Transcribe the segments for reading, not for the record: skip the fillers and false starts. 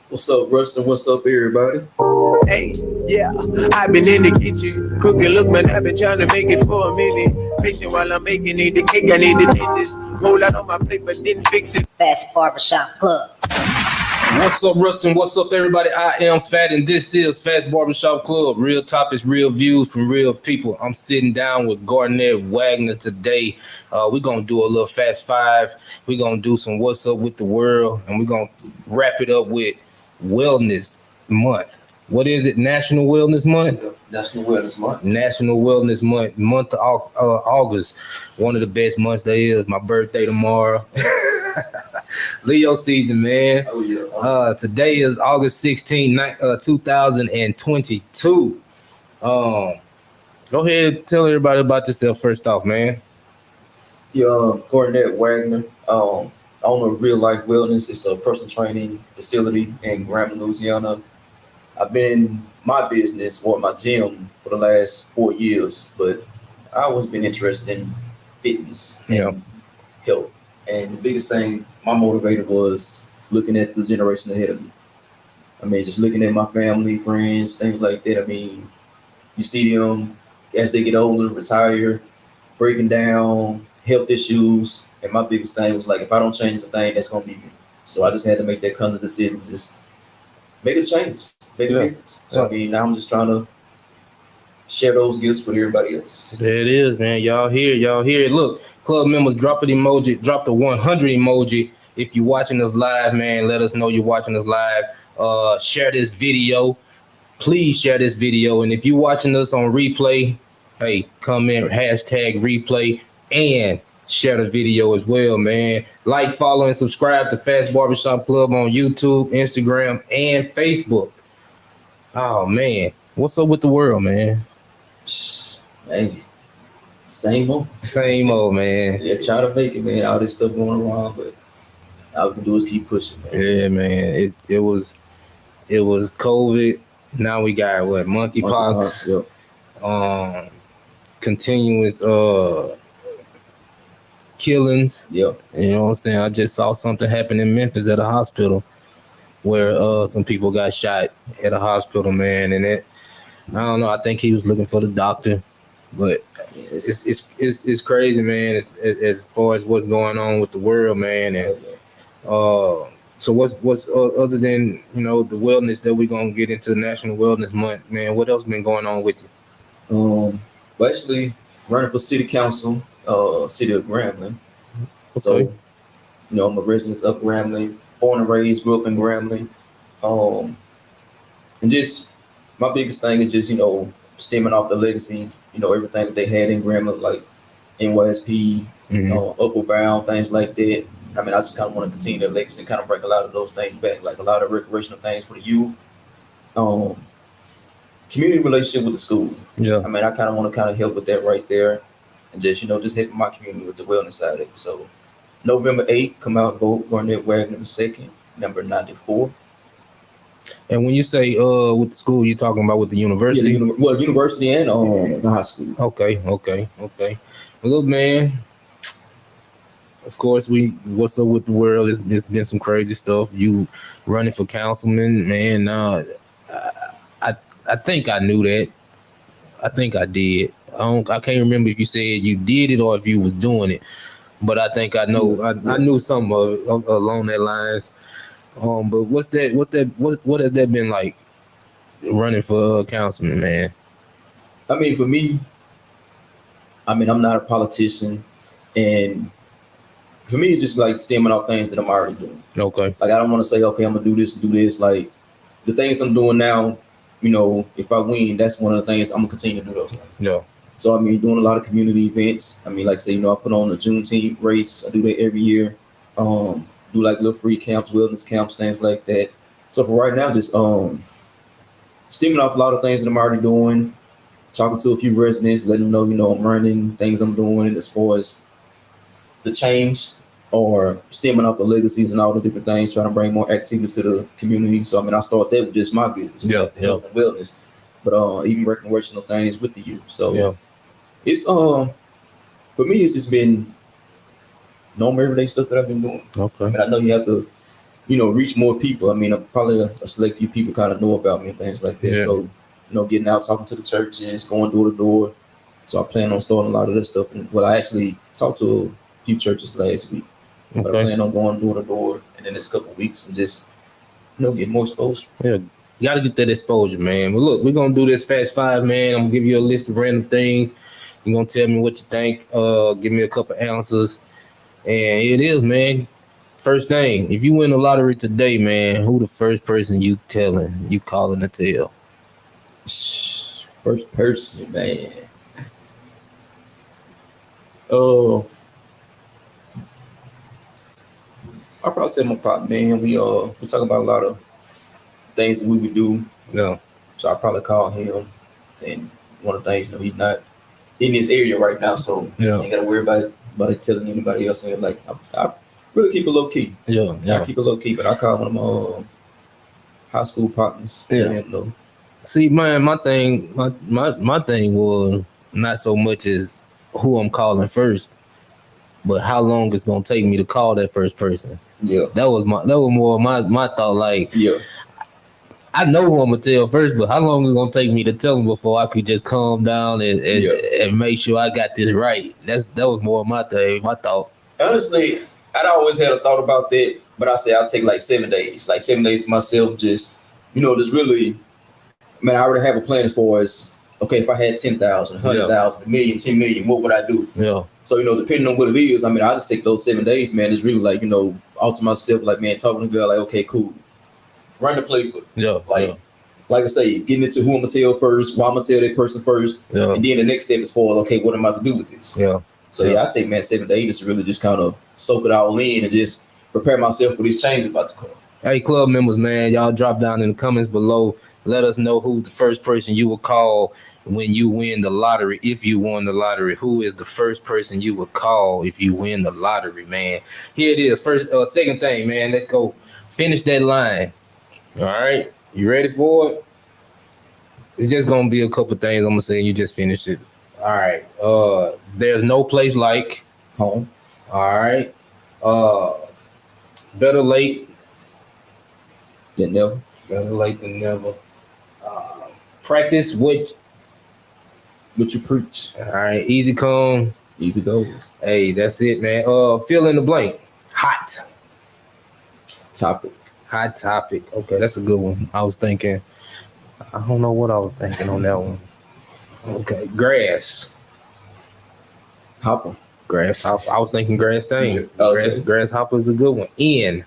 What's up, Rustin? What's up, everybody? Hey, yeah, I've been in the kitchen cooking. Look, man, I've been trying to make it for a minute. Patient while I'm making it. The cake I need the digits. Roll out on my plate, but didn't fix it. Best Barbershop Club. What's up, Rustin? What's up, everybody? I am Fat, and this is Fat's Barbershop Club. Real topics, real views from real people. I'm sitting down with Garnet Wagner today. We're going to do a little Fast Five. We're going to do some What's Up with the World, and we're going to wrap it up with Wellness Month. What is it? National Wellness Month? National Wellness Month. National Wellness Month. Month of August. One of the best months there is. My birthday tomorrow. Leo season, man. Oh, yeah. Today is August 16, 2022. Go ahead, tell everybody about yourself first off, man. Yeah, Garnet Wagner. I own a Real Life Wellness. It's a personal training facility in Graham, Louisiana. I've been in my business or my gym for the last 4 years, but I always been interested in fitness and health. And the biggest thing, my motivator was looking at the generation ahead of me. I mean, just looking at my family, friends, things like that. I mean, you see them as they get older, retire, breaking down, health issues. And my biggest thing was like, if I don't change the thing, that's going to be me. So I just had to make that conscious decision to just make a change, make a difference. So, I mean, now I'm just trying to share those gifts with everybody else. There it is, man. Y'all hear. Look, club members, drop an emoji, drop the 100 emoji. If you're watching us live, man, let us know you're watching us live. Share this video. Please share this video. And if you're watching us on replay, hey, comment hashtag replay and share the video as well, man. Like, follow, and subscribe to Fast Barbershop Club on YouTube, Instagram, and Facebook. Oh, man. What's up with the world, man? Hey, same old, man. Yeah, try to make it, man. All this stuff going around, but all we can do is keep pushing, man. Yeah, man. It was COVID. Now we got what? Monkeypox. Yep. Continuous killings. Yep. You know what I'm saying? I just saw something happen in Memphis at a hospital where some people got shot at a hospital, man, and I don't know. I think he was looking for the doctor, but it's crazy, man. As far as what's going on with the world, man, and so what's other than the wellness that we're gonna get into National Wellness Month, man? What else been going on with you? Well, actually, running for city council, city of Grambling. Okay. So, I'm a resident of Grambling, born and raised, grew up in Grambling, and just. My biggest thing is just, stemming off the legacy, everything that they had in Grambling, like NYSP, Upper Bound, things like that. I mean, I just kind of want to continue that legacy and kind of bring a lot of those things back, like a lot of recreational things for the youth. Community relationship with the school. Yeah. I mean, I kind of want to help with that right there and just, just helping my community with the wellness side of it. So November 8th, come out, vote, Garnet Wagner II, number 94. And when you say with the school, you're talking about with the university? Yeah, university and the high school. Okay. Look, man, of course, what's up with the world? It's been some crazy stuff. You running for councilman, man. I think I knew that. I think I did. I can't remember if you said you did it or if you was doing it, but I think I know. I knew something along that lines. But what has that been like running for councilman, man? I mean, for me, I'm not a politician, and for me, it's just like stemming off things that I'm already doing. Okay. Like, I don't want to say, okay, I'm gonna do this. Like, the things I'm doing now, if I win, that's one of the things I'm gonna continue to do those things. Yeah. So I mean, doing a lot of community events. I mean, like I say, I put on the Juneteenth race. I do that every year. Do like little free camps, wellness camps, things like that. So for right now, just stemming off a lot of things that I'm already doing, talking to a few residents, letting them know, I'm running, things I'm doing, and as far as the change or stemming off the legacies and all the different things, trying to bring more activities to the community. So I mean, I started that with just my business, health and wellness, but even recreational things with the youth. So it's for me, it's just been normal everyday stuff that I've been doing. Okay. I mean, I know you have to reach more people. I mean, probably a select few people kind of know about me and things like that. Yeah. So, getting out, talking to the churches, going door to door. So I plan on starting a lot of this stuff. And I actually talked to a few churches last week, but I plan on going door to door in the next couple of weeks and just, get more exposure. Yeah, you got to get that exposure, man. But look, we're going to do this Fast Five, man. I'm going to give you a list of random things. You're going to tell me what you think. Give me a couple answers. And it is, man. First thing, if you win the lottery today, man, who the first person you calling to tell? First person, man. Oh, I probably say my pop, man. We talk about a lot of things that we would do. Yeah. So I probably call him. And one of the things, he's not in this area right now, so Yeah. ain't gotta worry about it telling anybody else. And like, I really keep it low key. Yeah. I keep it low key, but I call one of my high school partners. Yeah. Let him know. See, man, my thing was not so much as who I'm calling first, but how long it's gonna take me to call that first person. Yeah. That was more my thought. Like, Yeah. I know who I'm gonna tell first, but how long is it gonna take me to tell him before I could just calm down and make sure I got this right? That was more my thing, my thought. Honestly, I'd always had a thought about that, but I say I'll take like 7 days. Like 7 days to myself, just just really, I already have a plan as far as, okay, if I had 10,000, 100,000, a million, 10 million, what would I do? Yeah. So, depending on what it is, I just take those 7 days, man. It's really like, out to myself, like, man, talking to the girl, like, okay, cool. Run the playbook. Yeah. Like I say, getting into who I'm gonna tell first, why I'm gonna tell that person first, and then the next step is for, okay, what am I gonna do with this? Yeah. So I take 7 days to really just kind of soak it all in and just prepare myself for these changes about the car. Hey, club members, man, y'all drop down in the comments below. Let us know who's the first person you will call when you win the lottery. If you won the lottery, who is the first person you would call if you win the lottery, man? Here it is. Second thing, man. Let's go finish that line. All right, you ready for it? It's just gonna be a couple things I'm gonna say, and you just finish it. All right. There's no place like home. All right. Better late than never. Better late than never. Practice what you preach. All right. Easy comes, easy goes. Hey, that's it, man. Fill in the blank. Hot topic. Hot topic. Okay, that's a good one. I was thinking. I don't know what I was thinking on that one. Okay, grass. Hopper. Grasshopper. I was thinking grass thing. Okay. Grasshopper is a good one. In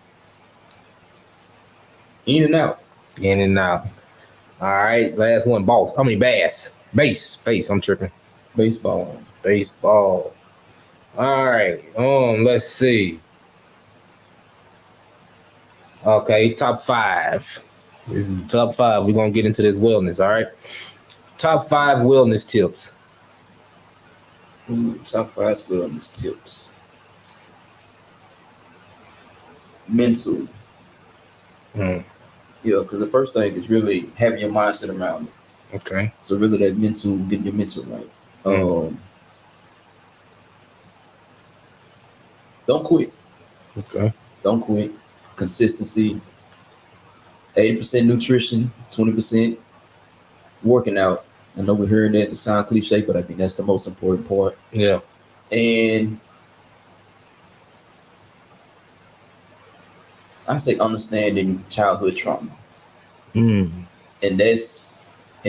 and out. In and out. All right, last one. Bass. Base. I'm tripping. Baseball. All right. Let's see. Okay, top 5. This is the top 5. We're gonna get into this wellness. All right. Top 5 wellness tips. Top 5 wellness tips. Mental. Yeah, because the first thing is really having your mindset around it. Okay. So really that mental, getting your mental right. Don't quit. Okay. Don't quit. Consistency. 80% nutrition, 20% working out. I know we're hearing that, it sounds cliche, but I think that's the most important part. Yeah. And I say understanding childhood trauma. And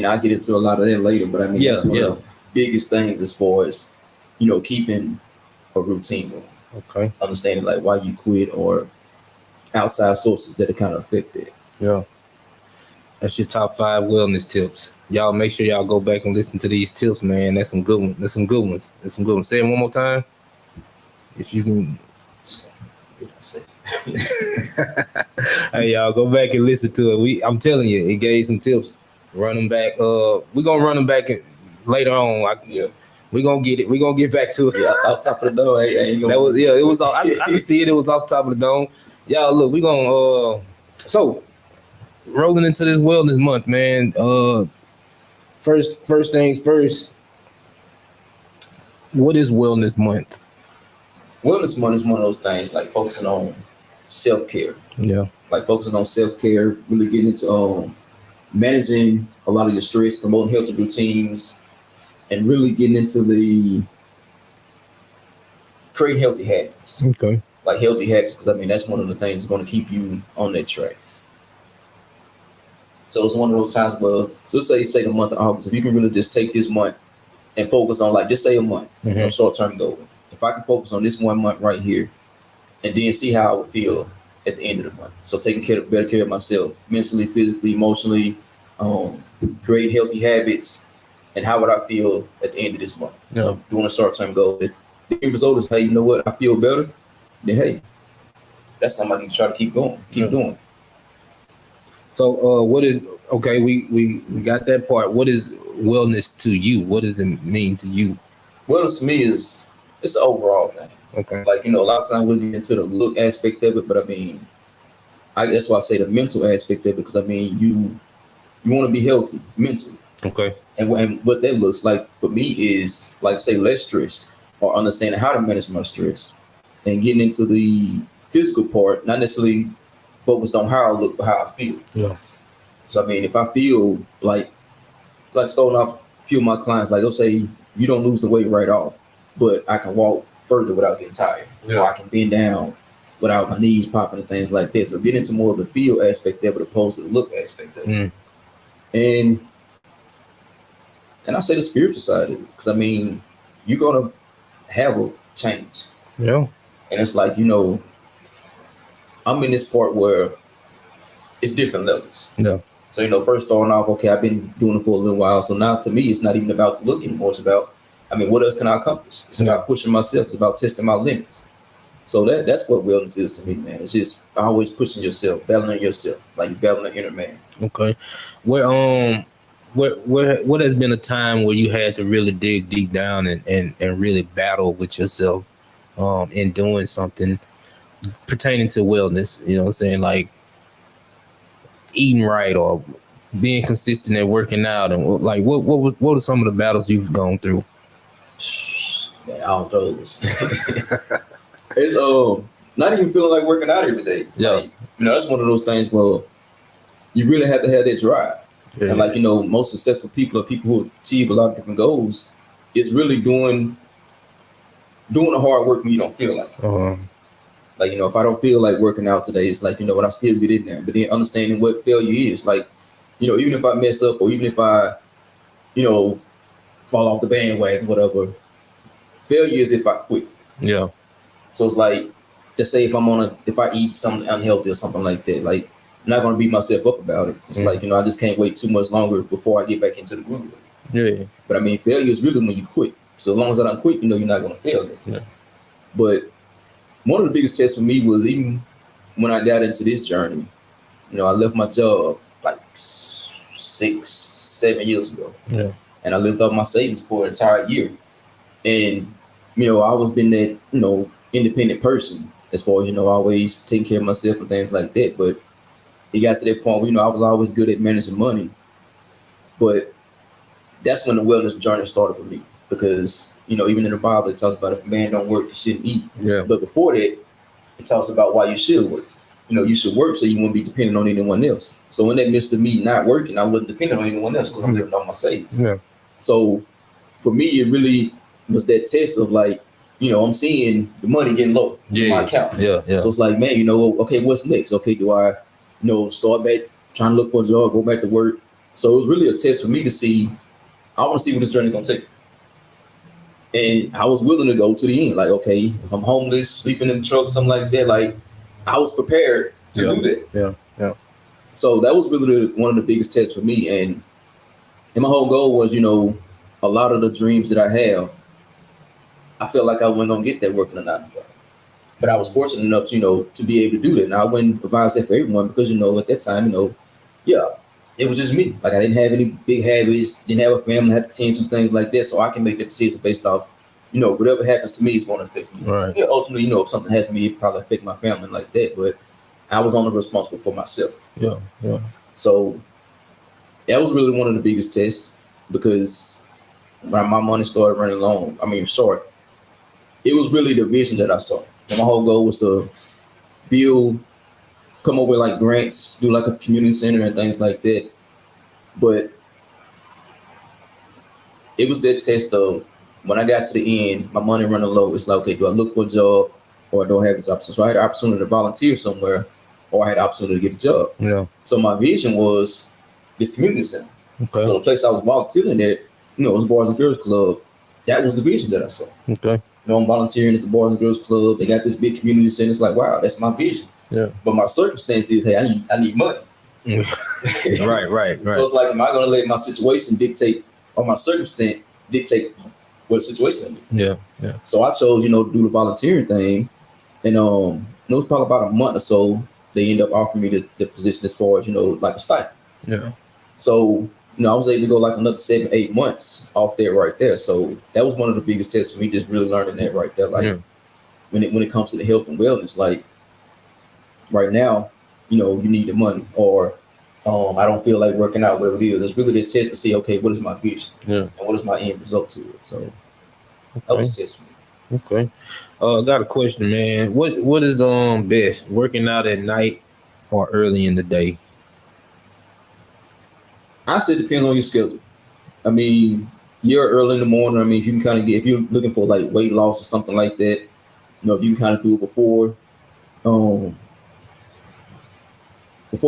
I'll get into a lot of that later, but that's one of the biggest things as far as, keeping a routine going. Okay. Understanding like why you quit or outside sources that are kind of affect it. Yeah. That's your top 5 wellness tips. Y'all make sure y'all go back and listen to these tips, man. That's some good ones. Say it one more time. If you can. Hey, y'all go back and listen to it. I'm telling you, it gave some tips. Run them back. We're gonna run them back later on. We're gonna get it. We're gonna get back to it. Yeah, off top of the dome. It was. I can see it. It was off top of the dome. Y'all look. We're gonna. So rolling into this wellness month, man. First things first. What is wellness month? Wellness month is one of those things like focusing on self-care. Yeah. Like focusing on self-care, really getting into managing a lot of your stress, promoting healthy routines, and really getting into the creating healthy habits. Okay. Like healthy habits, because I mean that's one of the things that's going to keep you on that track. So it's one of those times where, so let's say the month of August, if you can really just take this month and focus on, like, just say a month, short-term goal. If I can focus on this 1 month right here, and then see how I would feel at the end of the month. So taking better care of myself, mentally, physically, emotionally, creating healthy habits, and how would I feel at the end of this month? Yeah. So doing a short-term goal. The end result is, hey, you know what? I feel better. Then hey, that's something I can try to keep going, doing. So what is okay? We got that part. What is wellness to you? What does it mean to you? Wellness to me is it's an overall thing. Okay. Like, a lot of times we get into the look aspect of it, but I mean, that's why I say the mental aspect of it, because I mean, you want to be healthy mentally. Okay. And what that looks like for me is, like, say, less stress, or understanding how to manage my stress, and getting into the physical part, not necessarily focused on how I look, but how I feel. Yeah. So I mean, if I feel like starting off a few of my clients, like, let's say you don't lose the weight right off, but I can walk further without getting tired. Yeah. Or I can bend down without my knees popping and things like that. So get into more of the feel aspect of it opposed to the look aspect of it. And I say the spiritual side of it, because I mean, you're gonna have a change. Yeah. And it's like, I'm in this part where it's different levels. Yeah. So, first starting off, okay, I've been doing it for a little while. So now to me, it's not even about the look anymore. It's about, I mean, what else can I accomplish? It's about pushing myself. It's about testing my limits. So that's what wellness is to me, man. It's just always pushing yourself, battling yourself, like you're battling the inner man. Okay. What has been a time where you had to really dig deep down and really battle with yourself in doing something pertaining to wellness? You know what I'm saying? Like eating right or being consistent at working out, and like what are some of the battles you've gone through? Man, all those. It's not even feeling like working out every day. Yeah. Like, that's one of those things where you really have to have that drive. Yeah. And like, most successful people are people who achieve a lot of different goals. It's really doing the hard work when you don't feel like it. Like, if I don't feel like working out today, it's like, what, I still get in there. But then understanding what failure is. Like, even if I mess up, or even if I, fall off the bandwagon, whatever, failure is if I quit. Yeah. So it's like, let's say if I eat something unhealthy or something like that, like, I'm not going to beat myself up about it. It's like, I just can't wait too much longer before I get back into the groove. Yeah. But I mean, failure is really when you quit. So as long as I don't quit, you're not going to fail. Yeah. But one of the biggest tests for me was even when I got into this journey, I left my job like 6-7 years ago. Yeah. And I lived off my savings for an entire year. And, I always been that, independent person as far as, always taking care of myself and things like that. But it got to that point where, I was always good at managing money. But that's when the wellness journey started for me. Because, even in the Bible, it talks about if a man don't work, he shouldn't eat. Yeah. But before that, it talks about why you should work. You should work so you won't be dependent on anyone else. So in that midst of me not working, I wasn't dependent on anyone else because I'm living on my savings. Yeah. So for me, it really was that test of like, I'm seeing the money getting low in my account. Yeah. Yeah. So it's like, man, okay, what's next? Okay, do I, start back trying to look for a job, go back to work? So it was really a test for me to see, I want to see what this journey is going to take. And I was willing to go to the end. Like, okay, if I'm homeless, sleeping in the truck, something like that, like, I was prepared to do that. Yeah. Yeah. So that was really one of the biggest tests for me. And my whole goal was, a lot of the dreams that I have, I felt like I wasn't going to get that working a 9 to 5. But I was fortunate enough, to be able to do that. Now, I wouldn't provide that for everyone because, at that time, it was just me. Like, I didn't have any big habits, didn't have a family, had to tend to things like that. So I can make that decision based off, whatever happens to me is going to affect me. Right. Yeah, ultimately, if something happens to me, it probably affect my family like that. But I was only responsible for myself. Yeah. Yeah. So that was really one of the biggest tests because when my money started running short, it was really the vision that I saw. And my whole goal was to come up with like grants, do like a community center and things like that. But it was that test of when I got to the end, my money running low. It's like, okay, do I look for a job or I don't have this option? So I had the opportunity to volunteer somewhere, or I had the opportunity to get a job. Yeah. So my vision was this community center. Okay. So the place I was volunteering at, it was Boys and Girls Club. That was the vision that I saw. Okay. I'm volunteering at the Boys and Girls Club. They got this big community center. It's like, wow, that's my vision. Yeah. But my circumstance is, hey, I need money. Right. So it's like, am I going to let my situation dictate, or my circumstance dictate what the situation is? Yeah. So I chose, to do the volunteering thing. And it was probably about a month or so, they ended up offering me the position as far as, like a stipend. Yeah. So, I was able to go like another 7-8 months off there right there. So that was one of the biggest tests for me, just really learning that right there. Like when it comes to the health and wellness, like right now, you need the money, or I don't feel like working out, whatever it is. It's really the test to see, okay, what is my vision? Yeah. And what is my end result to it? So that was a test for me. Okay. Got a question, man. What is best, working out at night or early in the day? I say it depends on your schedule. I mean, you're early in the morning. I mean, if you can kind of if you're looking for like weight loss or something like that, if you can kind of do it before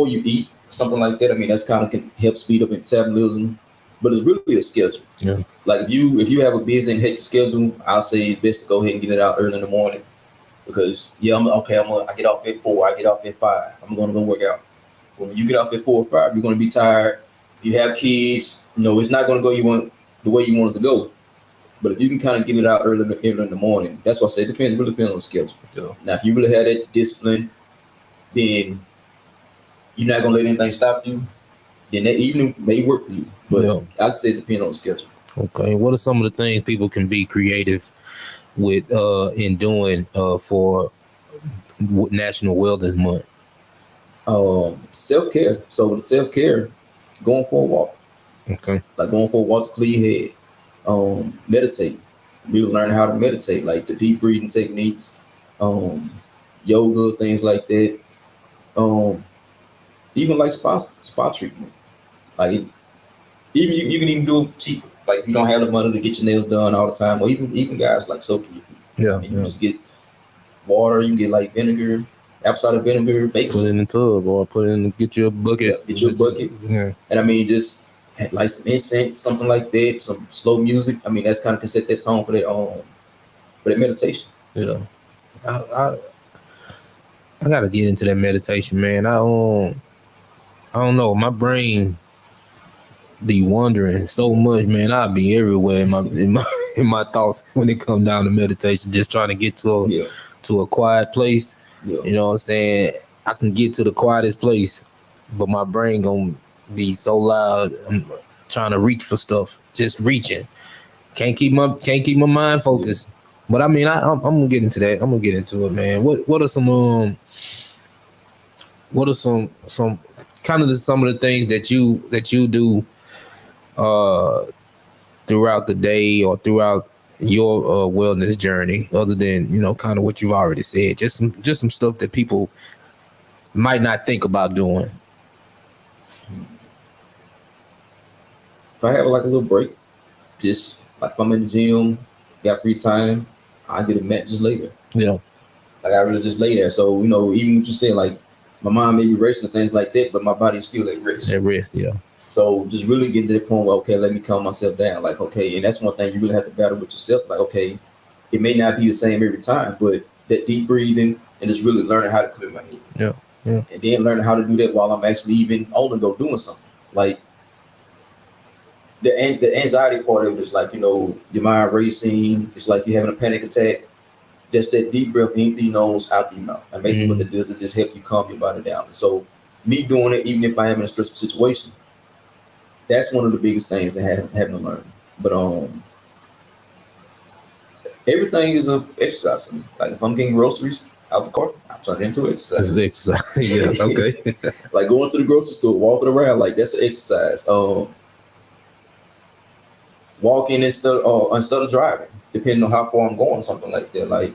you eat, something like that. I mean, that's kind of can help speed up metabolism, but it's really a schedule. Yeah. Like if you have a busy and hectic schedule, I'll say it's best to go ahead and get it out early in the morning, because I get off at 4, I get off at 5. I'm gonna go work out. When you get off at 4 or 5, you're gonna be tired. You have kids, it's not going to go the way you want it to go. But if you can kind of get it out early in the morning, that's what I say. It really depends on the schedule. Yeah. Now, if you really have that discipline, then you're not going to let anything stop you. Then that evening may work for you. But I'd say it depends on the schedule. Okay. What are some of the things people can be creative with in doing for National Wellness Month? Self-care. So with self-care, going for a walk. Okay. Like going for a walk to clear your head. Meditate. Really learning how to meditate, like the deep breathing techniques, yoga, things like that. Even like spa treatment. Like even you can even do it cheaper. Like if you don't have the money to get your nails done all the time, or even guys like soaking your feet. Yeah. And you just get water, you can get like vinegar, apple cider vinegar, bake put it in the tub, or get you a bucket. Yeah, get you a bucket. Yeah. And I mean, just like some incense, something like that, some slow music. I mean, that's kind of can set that tone for that meditation. Yeah. I gotta get into that meditation, man. I don't know. My brain be wandering so much, man. I'll be everywhere in my thoughts when it comes down to meditation. Just trying to get to a quiet place. Yeah. You know what I'm saying? I can get to the quietest place, but my brain gonna be so loud. I'm trying to reach for stuff, just reaching. Can't keep my mind focused. Yeah. But I mean, I'm gonna get into that. I'm gonna get into it, man. What are some kind of some of the things that you do throughout the day or throughout your wellness journey, other than kind of what you've already said? Just some stuff that people might not think about doing. If I have like a little break, just like if I'm in the gym, got free time, I get a mat just lay there. Yeah. Like I really just lay there. So, even what you said, like my mind may be racing and things like that, but my body's still at rest. At rest, yeah. So just really getting to the point where, okay, let me calm myself down. Like, okay, and that's one thing you really have to battle with yourself. Like, okay, it may not be the same every time, but that deep breathing and just really learning how to clear my head. Yeah. Yeah. And then learning how to do that while I'm actually even on the go doing something. Like the anxiety part of it is like, your mind racing. It's like you're having a panic attack. Just that deep breath in through your nose, out through your mouth. And basically what it does is just help you calm your body down. So me doing it, even if I am in a stressful situation, that's one of the biggest things I having to learn. But everything is an exercise to me. Like if I'm getting groceries out the car, I turn it into exercise. It's exercise. Yeah, okay. Like going to the grocery store, walking around, like that's an exercise. Walking instead of driving, depending on how far I'm going, something like that. Like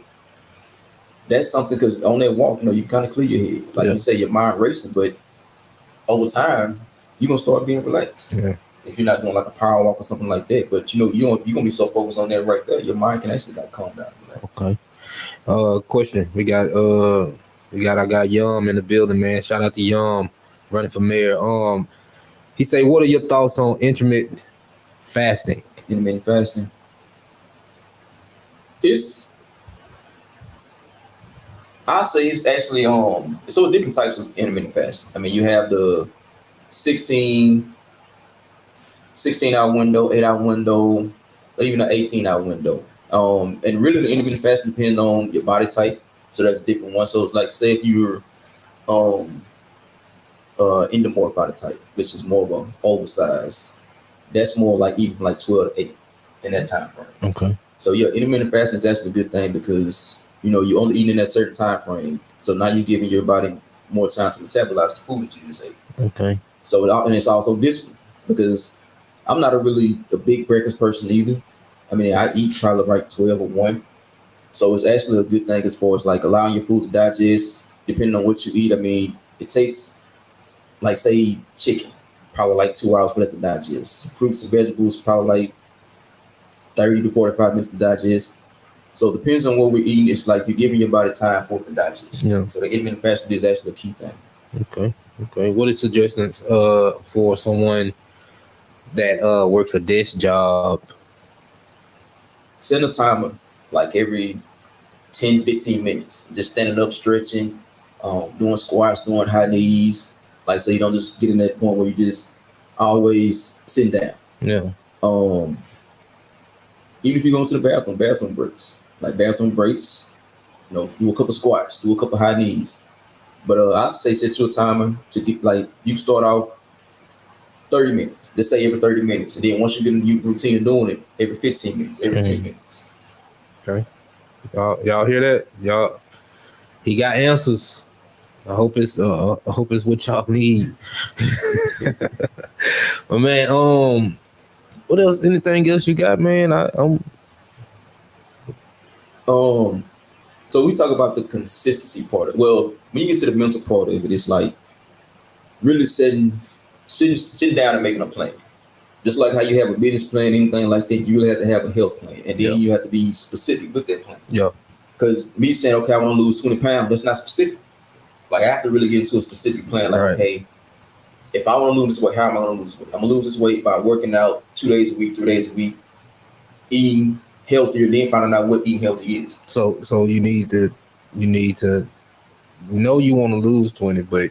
that's something, because on that walk, you kind of clear your head. Like you say, your mind racing, but over time, you're going to start being relaxed. Yeah. If you're not doing like a power walk or something like that. But you're going to be so focused on that right there, your mind can actually calm down. Okay. Question. I got Yum in the building, man. Shout out to Yum running for mayor. He say, what are your thoughts on intermittent fasting? Intermittent fasting. I say it's actually so it's different types of intermittent fasting. I mean, you have the 16-hour window, 8-hour window, or even an 18-hour window. And really the intermittent fasting depends on your body type. So that's a different one. So like say if you're endomorph body type, which is more of an oversized, that's more like eating like 12 to 8 in that time frame. Okay. So yeah, intermittent fasting is actually a good thing because you're only eating in that certain time frame. So now you're giving your body more time to metabolize the food that you just ate. Okay. So and it's also discipline because I'm not a big breakfast person either. I mean, I eat probably like 12 or 1. So it's actually a good thing as far as like allowing your food to digest, depending on what you eat. I mean, it takes, like say chicken, probably like 2 hours for that to digest. Fruits and vegetables, probably like 30 to 45 minutes to digest. So it depends on what we're eating. It's like you're giving your body time for it to digest. Yeah. So the intermittent fasting is actually a key thing. Okay. What is suggestions for someone that works a desk job? Set a timer like every 10, 15 minutes. Just standing up, stretching, doing squats, doing high knees. Like so you don't just get in that point where you just always sitting down. Yeah. Even if you go to the bathroom breaks. Like bathroom breaks, do a couple squats, do a couple high knees. But I'd say set you a timer to get like you start off 30 minutes. Let's say every 30 minutes. And then once you get in the routine of doing it, every 15 minutes, every 10 minutes. Okay. Y'all hear that? Y'all, he got answers. I hope it's what y'all need. But man, what else? Anything else you got, man? So we talk about the consistency part. Well, when you get to the mental part of it, it's like really sitting down and making a plan. Just like how you have a business plan, anything like that, you really have to have a health plan. And then you have to be specific with that plan. Yeah. Because me saying, okay, I want to lose 20 pounds, that's not specific. Like I have to really get into a specific plan. Like, okay, if I want to lose this weight, how am I going to lose weight? I'm going to lose this weight by working out 2 days a week, 3 days a week, eating healthier, then finding out what eating healthy is. So you need to know you want to lose 20, but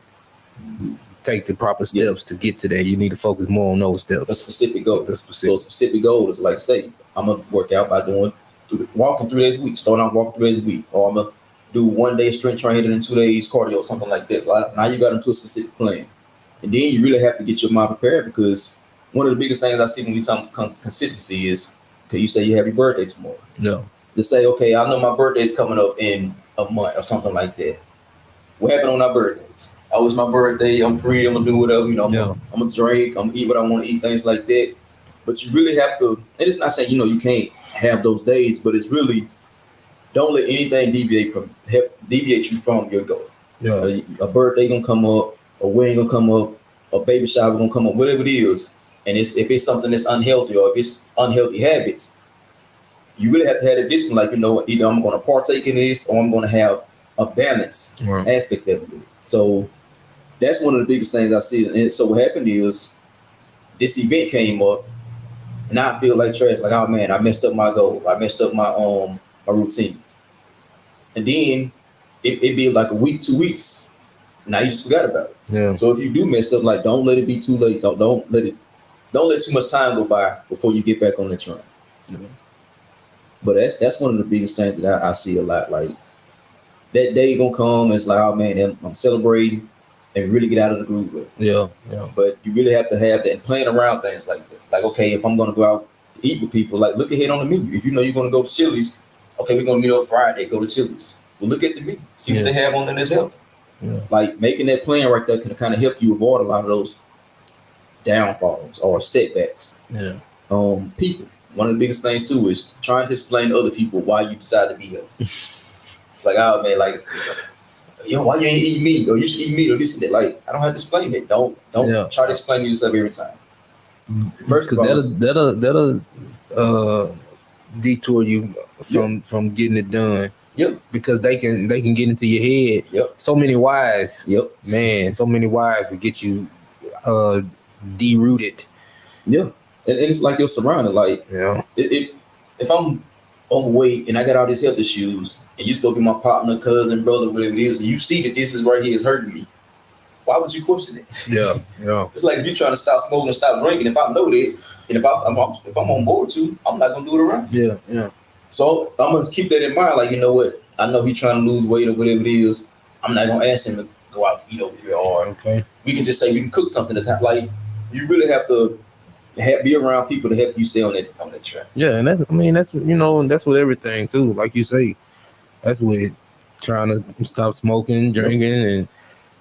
take the proper steps to get to that. You need to focus more on those steps. A specific goal. So a specific goal is like, say, I'm going to work out by walking 3 days a week, starting out walking 3 days a week, or I'm going to do 1 day strength training and 2 days cardio, something like that. Now you got into a specific plan. And then you really have to get your mind prepared because one of the biggest things I see when we talk consistency is, okay, you say you have your birthday tomorrow. Yeah. Just say, okay, I know my birthday is coming up in a month or something like that. What happened on our birthdays? Oh, it's my birthday. I'm free. I'm going to do whatever. I'm going to drink. I'm going to eat what I want to eat, things like that. But you really have to, and it's not saying, you can't have those days, but it's really, don't let anything deviate you from your goal. Yeah. A birthday going to come up, a wedding going to come up, a baby shower going to come up, whatever it is. And if it's something that's unhealthy or if it's unhealthy habits, you really have to have a discipline. Like, either I'm going to partake in this or I'm going to have a balance aspect of it. So that's one of the biggest things I see. And so what happened is this event came up and I feel like trash. Like, oh man, I messed up my goal. I messed up my routine. And then it be like a week, 2 weeks. Now you just forgot about it. Yeah. So if you do mess up, like don't let it be too late. Don't let too much time go by before you get back on the train. But that's one of the biggest things that I see a lot. Like that day gonna come, it's like, oh man, I'm celebrating and really get out of the groove with it. Yeah. But you really have to have that and plan around things like that. Like, okay, if I'm gonna go out to eat with people, like look ahead on the menu. If you know you're gonna go to Chili's, okay, we're gonna meet up Friday, go to Chili's. Well, look at the menu, see what they have on there that's healthy. Yeah. Like making that plan right there can kind of help you avoid a lot of those downfalls or setbacks. Yeah. People. One of the biggest things too is trying to explain to other people why you decide to be healthy. It's like, oh man, like, yo, why you ain't eat meat? Or you should eat meat or this and that. Like, I don't have to explain it. Don't try to explain to yourself every time. First of all, that'll detour you from getting it done. Yep. Because they can get into your head. Yep. So many whys. Yep. Man, so many whys will get you derooted. Yeah. And it's like your surrounding. Like, if I'm overweight and I got all these health issues, and you supposed to be my partner, cousin, brother, whatever it is, and you see that this is right here is hurting me, why would you question it? Yeah. It's like if you're trying to stop smoking and stop drinking. If I know that, and if I'm on board too, I'm not gonna do it around. Yeah. So I'm gonna keep that in mind. Like, you know what? I know he's trying to lose weight or whatever it is. I'm not gonna ask him to go out to eat over here. Or we can just say we can cook something at the time. Like, you really have to be around people to help you stay on that track. Yeah, and that's that's with everything too. Like you say, that's with trying to stop smoking, drinking, and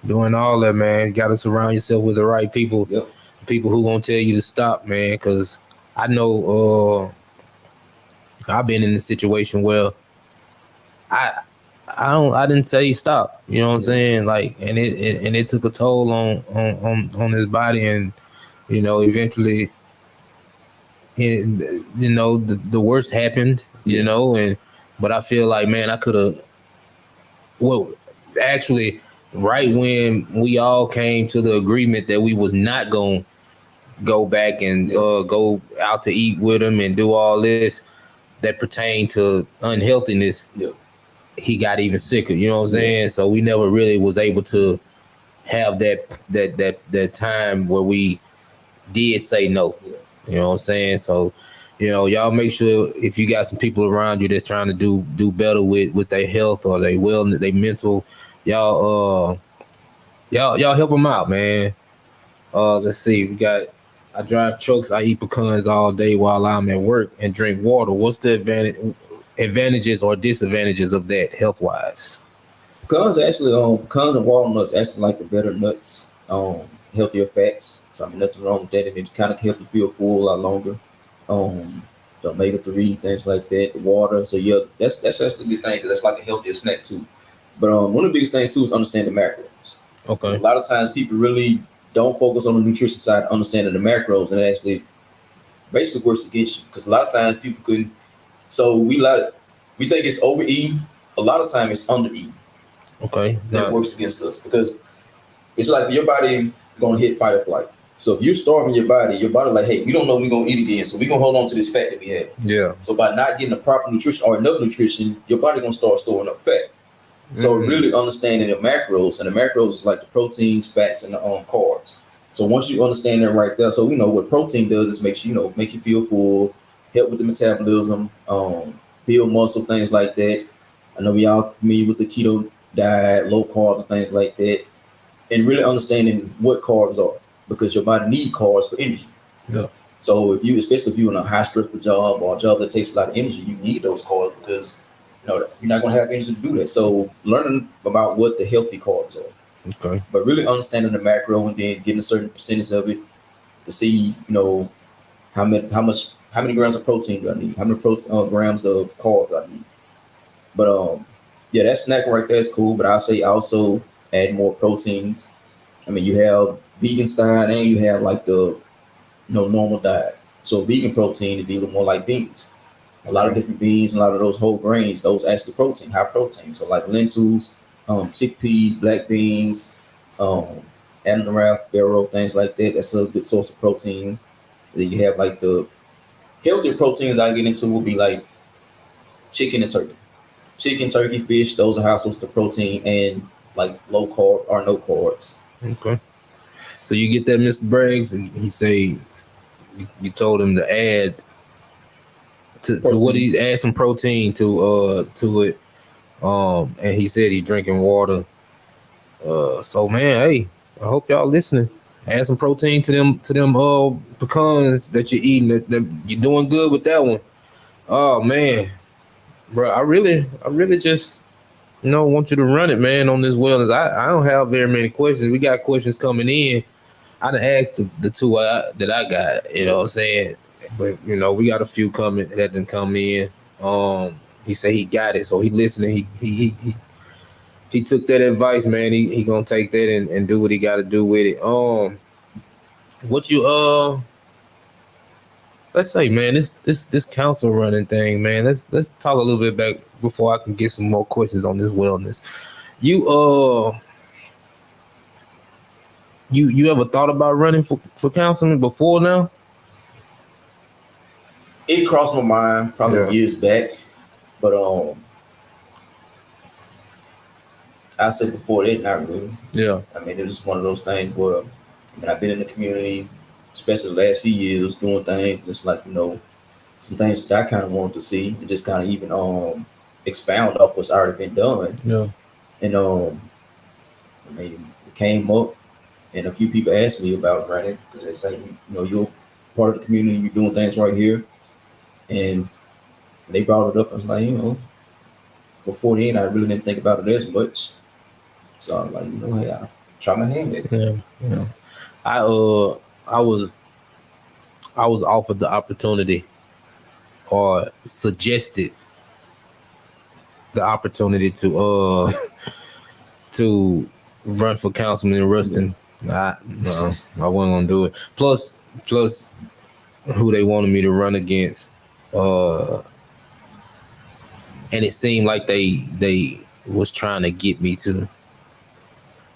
doing all that, man. You got to surround yourself with the right people. Yep. People who gonna tell you to stop, man. Because I know I've been in a situation where I didn't say stop. You know what I'm saying? Like, and it took a toll on his body, and eventually, the worst happened. But I feel like, man, I could have. Well, actually, right when we all came to the agreement that we was not going to go back and go out to eat with him and do all this that pertained to unhealthiness, he got even sicker. You know what I'm saying? So we never really was able to have that time where we did say no. You know what I'm saying? So, y'all make sure if you got some people around you that's trying to do better with their health or their wellness, their mental, y'all help them out, man. Let's see. I drive trucks. I eat pecans all day while I'm at work and drink water. What's the advantages or disadvantages of that health wise? Pecans and walnuts actually like the better nuts, healthier fats. So I mean, nothing wrong with that. And it's kind of help you feel full a lot longer. The omega-3, things like that, the water. So yeah, that's actually a good thing because that's like a healthier snack too. But one of the biggest things too is understanding macros. Okay. A lot of times people really don't focus on the nutrition side, understanding the macros, and it actually basically works against you because a lot of times people couldn't. So we think it's overeating. A lot of time it's undereating. Okay. That works against us because it's like your body gonna hit fight or flight. So if you're starving your body like, hey, we don't know we're gonna eat again, so we're gonna hold on to this fat that we have. Yeah. So by not getting the proper nutrition or enough nutrition, your body gonna start storing up fat. So really understanding the macros, and the macros is like the proteins, fats, and the carbs. So once you understand that right there, so we know what protein does is makes you feel full, help with the metabolism, build muscle, things like that. I know we all familiar with the keto diet, low carb, and things like that, and really understanding what carbs are because your body needs carbs for energy. Yeah. So especially if you're in a high stressful job or a job that takes a lot of energy, you need those carbs because you're not going to have energy to do that. So learning about what the healthy carbs are. Okay. But really understanding the macro and then getting a certain percentage of it to see, how many grams of protein do I need? How many grams of carb do I need? But that snack right there is cool. But I say also add more proteins. I mean, you have vegan style and you have like the normal diet. So vegan protein would be a little more like beans. A lot of different beans, a lot of those whole grains, those actually protein, high protein. So like lentils, chickpeas, black beans, amaranth, farro, things like that. That's a good source of protein. Then you have like the healthier proteins I get into will be like chicken and turkey. Chicken, turkey, fish, those are high sources of protein and like low carb or no carbs. Okay. So you get that, Mr. Braggs, and he say you told him to add to what he add some protein to it. And he said he's drinking water. So man, hey, I hope y'all listening. Add some protein to them pecans that you're eating. That you're doing good with that one. Oh man, bro, I really just want you to run it, man, on this wellness. I don't have very many questions. We got questions coming in. I done asked the two that I got. You know what I'm saying? But we got a few coming that didn't come in. He said he got it, so he listening. He took that advice, man. He gonna take that and do what he got to do with it. What you let's say, man, this council running thing, man. Let's talk a little bit back before I can get some more questions on this wellness. You ever thought about running for councilman before now? It crossed my mind probably years back, but I said before that, not really. Yeah. I mean, it was one of those things where, I mean, I've been in the community, especially the last few years, doing things. And it's like, you know, some things that I kind of wanted to see and just kind of even expound off what's already been done. Yeah. And I mean, it came up, and a few people asked me about running because they say, you know, you're part of the community, you're doing things right here. And they brought it up. I was like, you know, before then, I really didn't think about it as much. So I'm like, you know, hey, I'll try my hand at it. Yeah. I was offered the opportunity or suggested the opportunity to run for councilman in Ruston. I wasn't gonna do it. Plus who they wanted me to run against. And it seemed like they was trying to get me to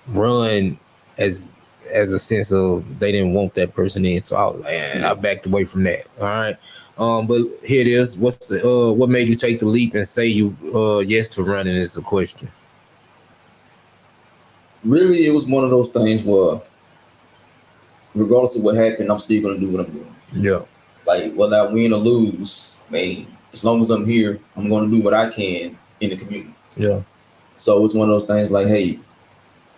run as a sense of they didn't want that person in. So I was like, I backed away from that. All right. But here it is. What made you take the leap and say you yes to running is the question. Really, it was one of those things where regardless of what happened, I'm still gonna do what I'm doing. Yeah. Like whether I win or lose, I mean, as long as I'm here, I'm gonna do what I can in the community. Yeah. So it's one of those things like, hey,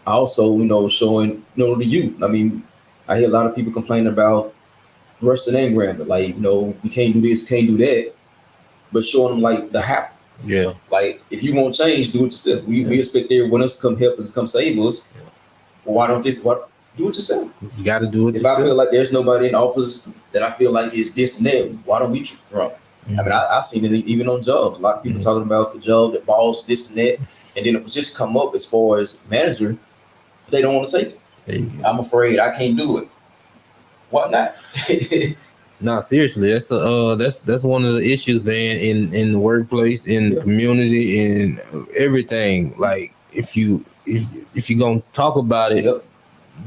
also, you know, showing, you know, the youth. I mean, I hear a lot of people complaining about Ruston and Grambling, like, you know, we can't do this, can't do that, but showing them like the how. Yeah. Like, if you want change, do it yourself. We expect everyone else to come help us, come save us. Yeah. Well, why don't do it yourself? You got to do it If yourself. I feel like there's nobody in office that I feel like is this and that, why don't we from? Mm-hmm. I mean, I've seen it even on jobs. A lot of people talking about the job, the boss, this and that, and then a position come up as far as manager, they don't want to take it. I'm afraid I can't do it. Why not? No, seriously, that's one of the issues, man, in the workplace, in the community, in everything. Like if you gonna talk about it,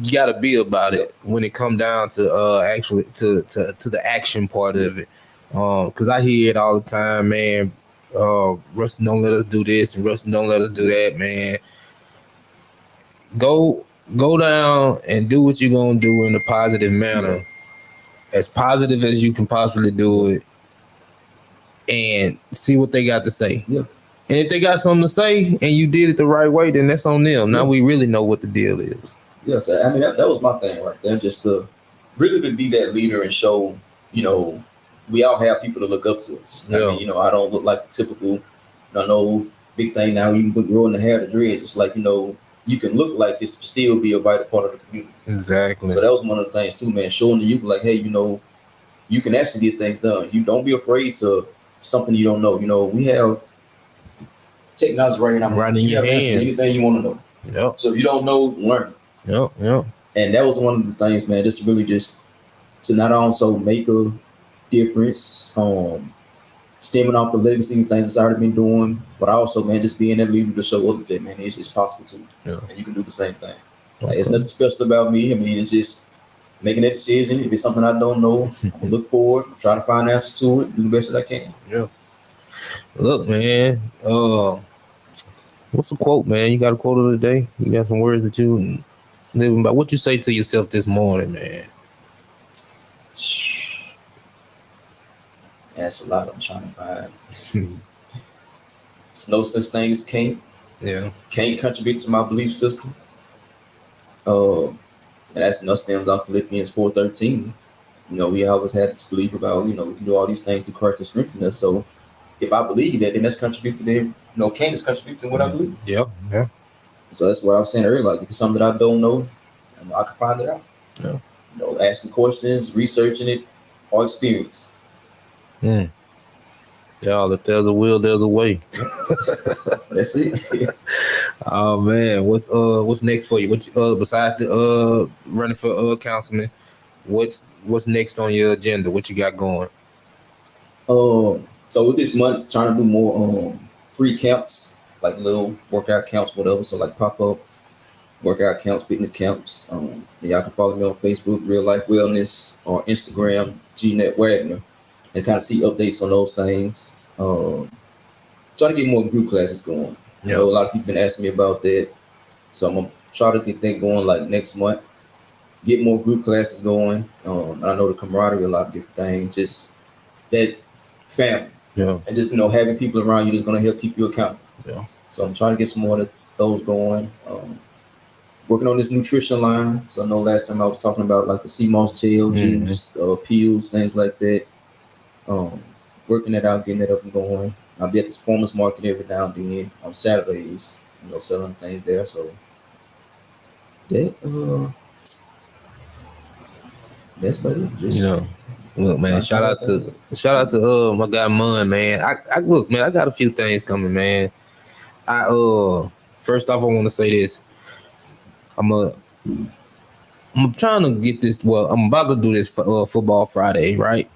you gotta be about it when it come down to actually to the action part of it. Cause I hear it all the time, man. Ruston don't let us do this and Ruston don't let us do that, man. Go down and do what you're gonna do in a positive manner, as positive as you can possibly do it, and see what they got to say. Yeah. And if they got something to say and you did it the right way, then that's on them. Now we really know what the deal is. Yes, I mean that was my thing right there, just to really to be that leader and show, you know, we all have people to look up to us. Yeah. I mean, you know, I don't look like the typical, I know big thing now, even with growing the hair, the dreads. It's like, you know, you can look like this, but still be a vital part of the community. Exactly. So that was one of the things too, man, showing the youth like, hey, you know, you can actually get things done. You don't be afraid to something you don't know. You know, we have technology right now. Right in your hands. Anything you want to know. Yep. So if you don't know, learn. Yep. And that was one of the things, man, just really just to not also make a difference, stemming off the legacies, things that's already been doing, but also, man, just being that leader to show others that, man, it's possible too. Yeah. And you can do the same thing. Like, it's nothing special about me. I mean, it's just making that decision. If it's something I don't know, I'm gonna look forward, try to find answers to it, do the best that I can. Yeah. Look, man. What's a quote, man? You got a quote of the day? You got some words that you living by? What you say to yourself this morning, man? That's a lot I'm trying to find. It's no such thing as can't. Yeah. Can't contribute to my belief system. And that's stems off Philippians 4:13. You know, we always had this belief about, you know, we can do all these things through Christ to strengthen us. So if I believe that, then that's contribute to them. You know, can't is contribute to what I believe. Yep. Yeah. So that's what I was saying earlier. Like, if it's something that I don't know, I can find it out. Yeah. You know, asking questions, researching it, or experience. Y'all, if there's a will, there's a way. That's it. Oh man, what's next for you? What besides the running for councilman? What's next on your agenda? What you got going? So with this month, trying to do more free camps, like little workout camps, whatever. So like pop up workout camps, fitness camps. Y'all can follow me on Facebook, Real Life Wellness, or Instagram, Garnet Wagner, and kind of see updates on those things. Trying to get more group classes going. You know, a lot of people been asking me about that, so I'm gonna try to get that going like next month. Get more group classes going. I know the camaraderie, a lot of different things, just that family. Yeah. And just, having people around you that's gonna help keep you accountable. Yeah. So I'm trying to get some more of those going. Working on this nutrition line. So I know last time I was talking about like the sea moss gel juice, pills, things like that. Working that out, getting that up and going. I'll be at the farmers market every now and then on Saturdays, selling things there. So that that's about it. Look, man, shout out to my guy Mun, man. I look, man, I got a few things coming, man. First off, I want to say this. I'm trying to get this. Well, I'm about to do this for Football Friday, right?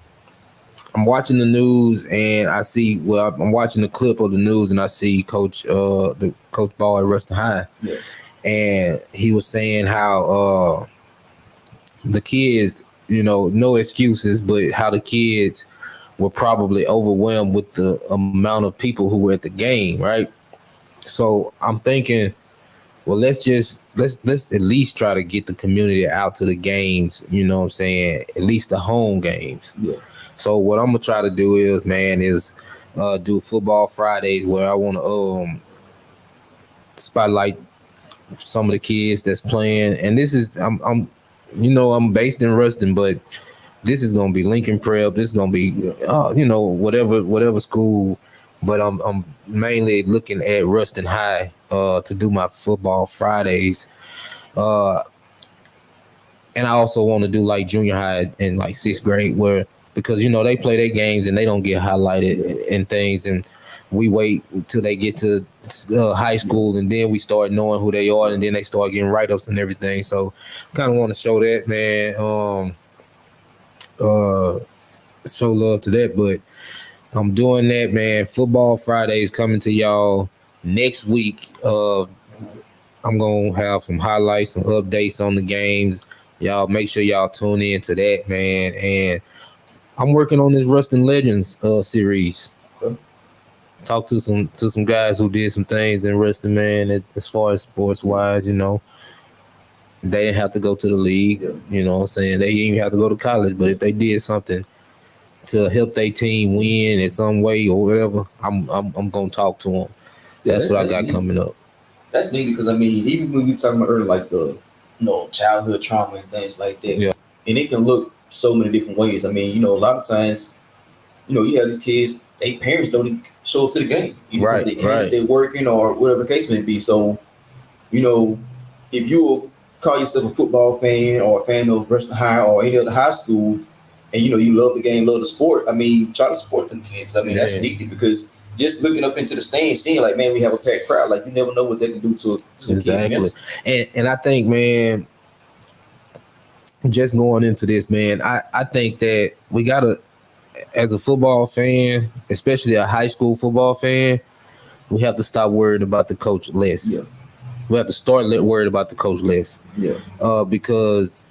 I'm watching the news and I see. Well, I'm watching the clip of the news and I see Coach Ball at Ruston High, and he was saying how the kids, no excuses, but how the kids were probably overwhelmed with the amount of people who were at the game, right? So I'm thinking, well, let's at least try to get the community out to the games, you know what I'm saying? At least the home games. Yeah. So what I'm gonna try to do is do Football Fridays where I want to spotlight some of the kids that's playing. And this is I'm based in Ruston, but this is gonna be Lincoln Prep. This is gonna be whatever school. But I'm mainly looking at Ruston High to do my Football Fridays. And I also want to do like junior high and like 6th grade because they play their games and they don't get highlighted and things, and we wait until they get to high school and then we start knowing who they are, and then they start getting write-ups and everything. So kind of want to show that, man. Show love to that, but I'm doing that, man. Football Friday is coming to y'all next week. I'm going to have some highlights, some updates on the games. Y'all make sure y'all tune in to that, man. And I'm working on this Ruston Legends series. Okay. Talk to some guys who did some things in Ruston, man, as far as sports-wise, They didn't have to go to the league, you know what I'm saying? They didn't even have to go to college, but if they did something to help their team win in some way or whatever, I'm gonna talk to them. That's what I got coming up. That's neat because even when we talking about earlier, like the childhood trauma and things like that, and it can look so many different ways. A lot of times, you have these kids, their parents don't even show up to the game, right? They can't, they're working or whatever the case may be. So, if you call yourself a football fan or a fan of Ruston High or any other high school, and you love the game, love the sport, try to support them kids. That's neat because just looking up into the stands, seeing like, man, we have a packed crowd. Like, you never know what they can do to exactly. And I think, man, just going into this, man, I think that we gotta, as a football fan, especially a high school football fan, we have to stop worrying about the coach less. Yeah. We have to start worried about the coach less. Yeah. Because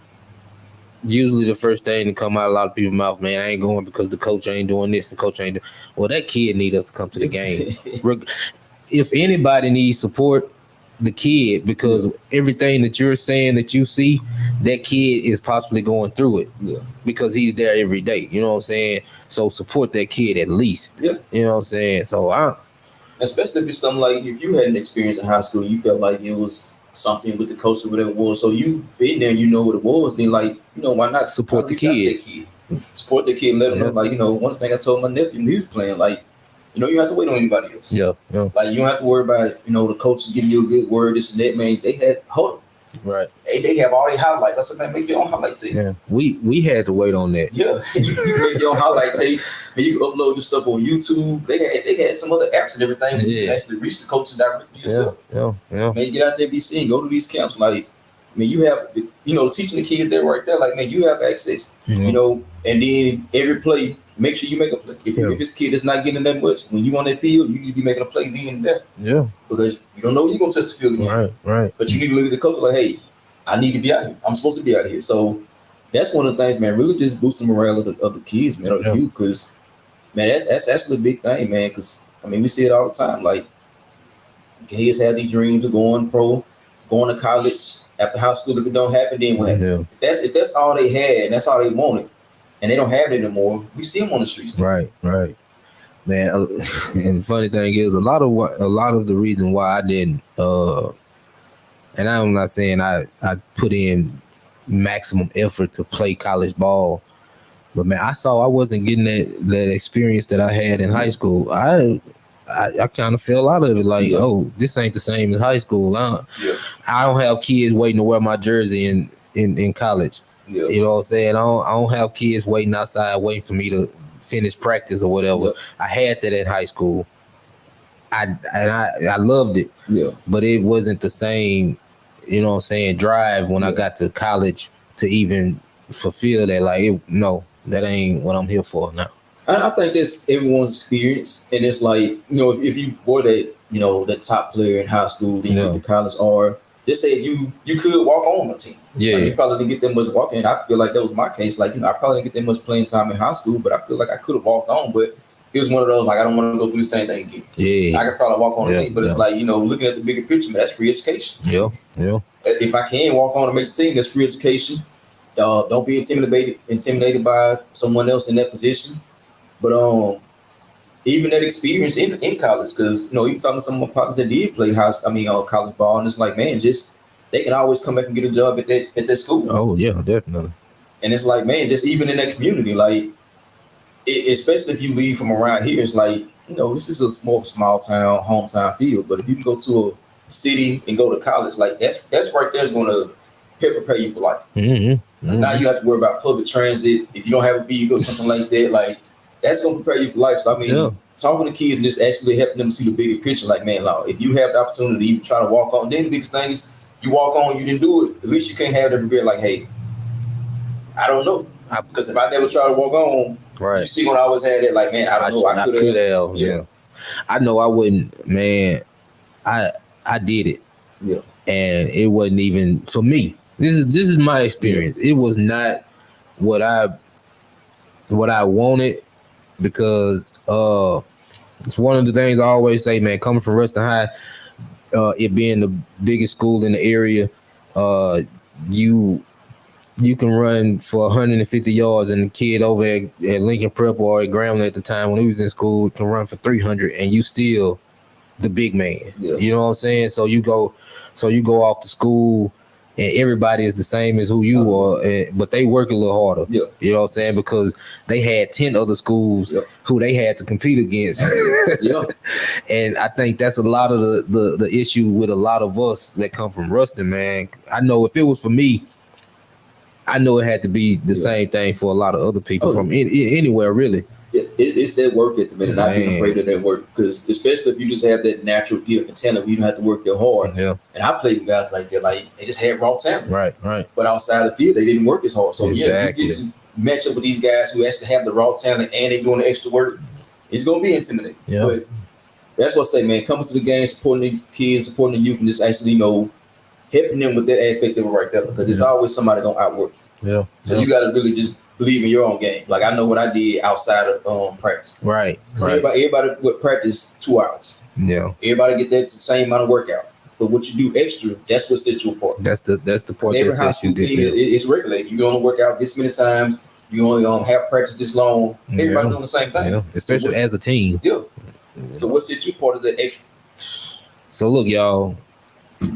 usually the first thing to come out of a lot of people's mouth, man, I ain't going because the coach ain't doing this, the coach ain't doing. Well, that kid need us to come to the game. If anybody needs support, the kid, because everything that you're saying that you see, that kid is possibly going through it. Yeah. Because he's there every day. You know what I'm saying? So support that kid at least. Yeah. You know what I'm saying? So especially if it's something like if you had an experience in high school, you felt like it was something with the coach or whatever it was. So you been there, you know what it was. Then why not support the kid? Support the kid, let them know. One thing I told my nephew when he was playing, you have to wait on anybody else. Yeah. Like you don't have to worry about, the coaches giving you a good word, this and that, man. They had hold up. Right. They have all their highlights. I said, man, make your own highlight tape. Yeah. We had to wait on that. Yeah, you make your own highlight tape, and you can upload your stuff on YouTube. They had some other apps and everything. Where you can actually reach the coaches directly yourself. Yeah. Man, you get out there, be seen. Go to these camps. Like, I mean, you have, teaching the kids there right there. Like, man, you have access. And then every play, make sure you make a play. If this kid is not getting that much, when you on that field, you need to be making a play then and there. Yeah. Because you don't know you're gonna touch the field again. Right. But you need to look at the coach like, hey, I need to be out here. I'm supposed to be out here. So that's one of the things, man. Really just boost the morale of the kids, man, of the youth. Because, man, that's actually a big thing, man. Because I mean, we see it all the time. Like, kids have these dreams of going pro, going to college. After high school, if it don't happen, then what happens? Yeah. If that's all they had and that's all they wanted, and they don't have it anymore, we see them on the streets. Right. Man, and the funny thing is, a lot of the reason why I didn't, and I'm not saying I put in maximum effort to play college ball, but man, I wasn't getting that experience that I had in high school. I kind of fell out of it. Like, oh, this ain't the same as high school. I don't have kids waiting to wear my jersey in college. Yeah. You know what I'm saying? I don't have kids waiting outside, waiting for me to finish practice or whatever. Yeah. I had that in high school. I loved it. Yeah. But it wasn't the same, you know what I'm saying, drive when I got to college to even fulfill that. Like, no, that ain't what I'm here for now. I think that's everyone's experience, and it's like, if you were the top player in high school, then you went to college, or just say if you could walk on a team. Yeah, like, you probably didn't get that much walking. I feel like that was my case. Like, I probably didn't get that much playing time in high school, but I feel like I could have walked on. But it was one of those, like, I don't want to go through the same thing again. Yeah, I could probably walk on a team, but it's like, looking at the bigger picture, man, that's free education. Yeah. If I can walk on and make the team, that's free education. Don't be intimidated by someone else in that position. But even that experience in college, because even talking to some of my partners that did play college ball, and it's like, man, just they can always come back and get a job at that school. Oh yeah, definitely. And it's like, man, just even in that community, like, especially if you leave from around here, it's like, this is a more small town, hometown feel. But if you can go to a city and go to college, like that's right there is going to help prepare you for life. Because now you have to worry about public transit. If you don't have a vehicle, something like that, like, that's going to prepare you for life. So, I mean, talking to kids and just actually helping them see the bigger picture, like, man, if you have the opportunity to even try to walk on, then the biggest thing is you walk on, you didn't do it. At least you can't have them be like, hey, I don't know. Because if I never try to walk on, you still going to always have that, like, man, I don't know. I could have. Yeah. I know I wouldn't, man. I did it. Yeah. And it wasn't even, for me, this is my experience. It was not what I wanted. Because it's one of the things I always say, man, coming from Ruston High, it being the biggest school in the area, you can run for 150 yards, and the kid over at Lincoln Prep or at Grambling at the time when he was in school can run for 300, and you still the big man. Yeah. You know what I'm saying? So you go off to school, and everybody is the same as who you are, but they work a little harder. Yeah. You know what I'm saying? Because they had 10 other schools who they had to compete against. Yeah. And I think that's a lot of the issue with a lot of us that come from Ruston, man. I know if it was for me, I know it had to be the same thing for a lot of other people from anywhere, really. It's that work ethic, man, and not being afraid of that work. Because especially if you just have that natural gift and talent, you don't have to work that hard. Yeah. And I played with guys like that, like they just had raw talent. Right. But outside the field, they didn't work as hard. So you get to match up with these guys who actually have the raw talent and they're doing the extra work. It's gonna be intimidating. Yeah. But that's what I say, man. Coming to the game, supporting the kids, supporting the youth, and just actually, helping them with that aspect of it right there. Because it's always somebody gonna outwork you. Yeah. So you gotta really just believe in your own game. Like, I know what I did outside of practice. Right. So everybody would practice 2 hours. Yeah. Everybody get that same amount of workout. But what you do extra, that's what sets you apart. That's the part that sets you team it's regulated. You only work out this many times. You only have practice this long. Everybody doing the same thing. Yeah. Especially as a team. Yeah. So what sets you apart is that extra. So look, y'all.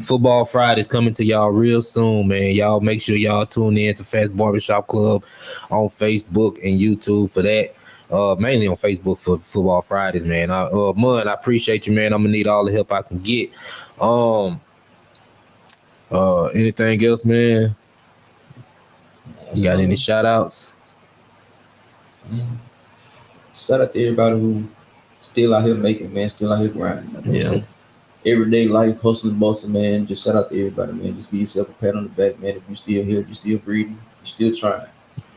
Football Friday is coming to y'all real soon, man. Y'all make sure y'all tune in to PHAT'S Barbershop Club on Facebook and YouTube for that. Mainly on Facebook for Football Fridays, man. Mun, I appreciate you, man. I'm gonna need all the help I can get. Anything else, man? You got any shout outs? Shout out to everybody who still out here making, man, still out here grinding. Like I Yeah. said, everyday life, hustling, busting, man. Just shout out to everybody, man. Just give yourself a pat on the back, man. If you still here, you still breathing, you still trying.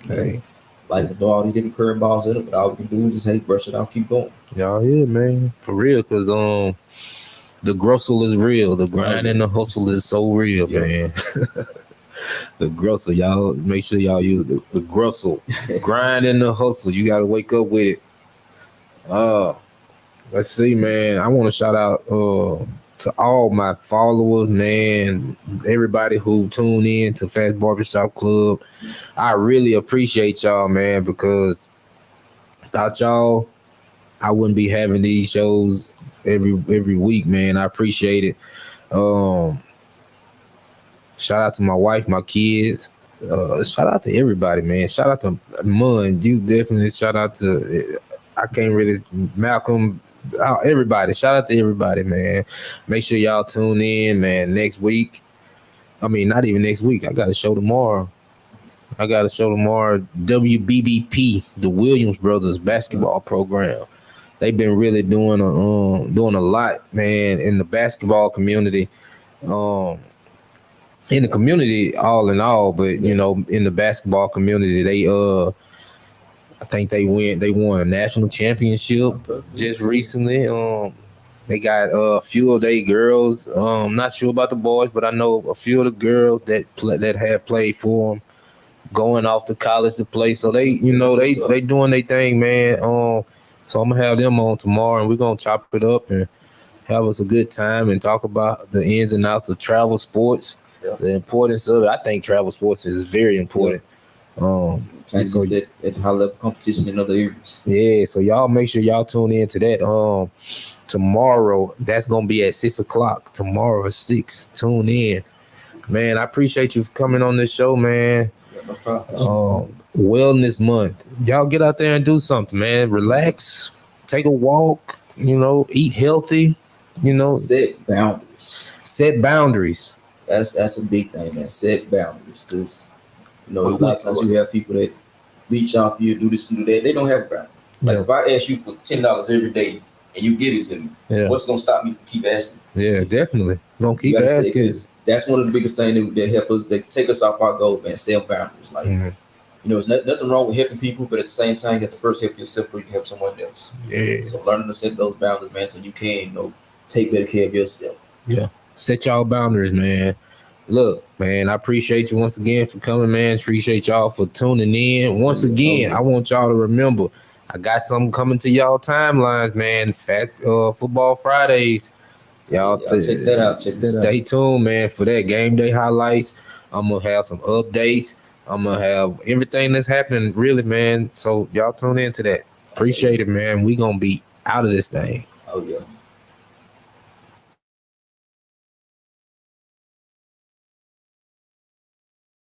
Hey. Like, with all these different curveballs in it, but all we can do is just, hey, brush it out, keep going. Y'all here, man. For real, because the grustle is real. The grind and the hustle is so real, man. The grustle, y'all make sure y'all use the grustle. Grind and the hustle. You gotta wake up with it. Let's see, man. I want to shout out to all my followers, man. Everybody who tuned in to PHAT'S Barbershop Club. I really appreciate y'all, man, because without y'all, I wouldn't be having these shows every week, man. I appreciate it. Shout out to my wife, my kids. Shout out to everybody, man. Shout out to Mun. You definitely shout out to Malcolm. Everybody.ட் out to everybody, man. Make sure y'all tune in, man. Next week. I mean, not even next week. I got a show tomorrow. WBBP, the Williams Brothers basketball program. They've been really doing a lot, man, in the basketball community. In the community, all in all, but you know, in the basketball community, they I think they won a national championship just recently. They got a few of their girls. I'm not sure about the boys, but I know a few of the girls that have played for them going off to college to play. So they doing their thing, man. So I'm gonna have them on tomorrow, and we're gonna chop it up and have us a good time and talk about the ins and outs of travel sports, the importance of it. I think travel sports is very important. So at high level competition in other areas. Yeah, so y'all make sure y'all tune in to that. Tomorrow, that's gonna be at 6:00. Tomorrow at 6. Tune in, man. I appreciate you for coming on this show, man. Yeah, no problem. Wellness month. Y'all get out there and do something, man. Relax, take a walk. You know, eat healthy. You know, set boundaries. That's a big thing, man. Set boundaries, because you know, a lot of times you have people that reach out for you, do this and do that. They don't have a boundary. Like if I ask you for $10 every day and you give it to me, what's gonna stop me from keep asking? Yeah, definitely. Gonna keep asking. Because that's one of the biggest things that help us, that take us off our goal, man. Set boundaries. Like, you know, there's nothing wrong with helping people, but at the same time, you have to first help yourself before you can help someone else. Yeah. So learning to set those boundaries, man, so you can, you know, take better care of yourself. Yeah. Set y'all boundaries, man. Look, man, I appreciate you once again for coming, man. Appreciate y'all for tuning in. Once again, I want y'all to remember, I got something coming to y'all timelines, man. Fat Football Fridays. Y'all check that out. Stay tuned, man, for that game day highlights. I'm going to have some updates. I'm going to have everything that's happening, really, man. So y'all tune into that. Appreciate it, man. We going to be out of this thing. Oh, yeah.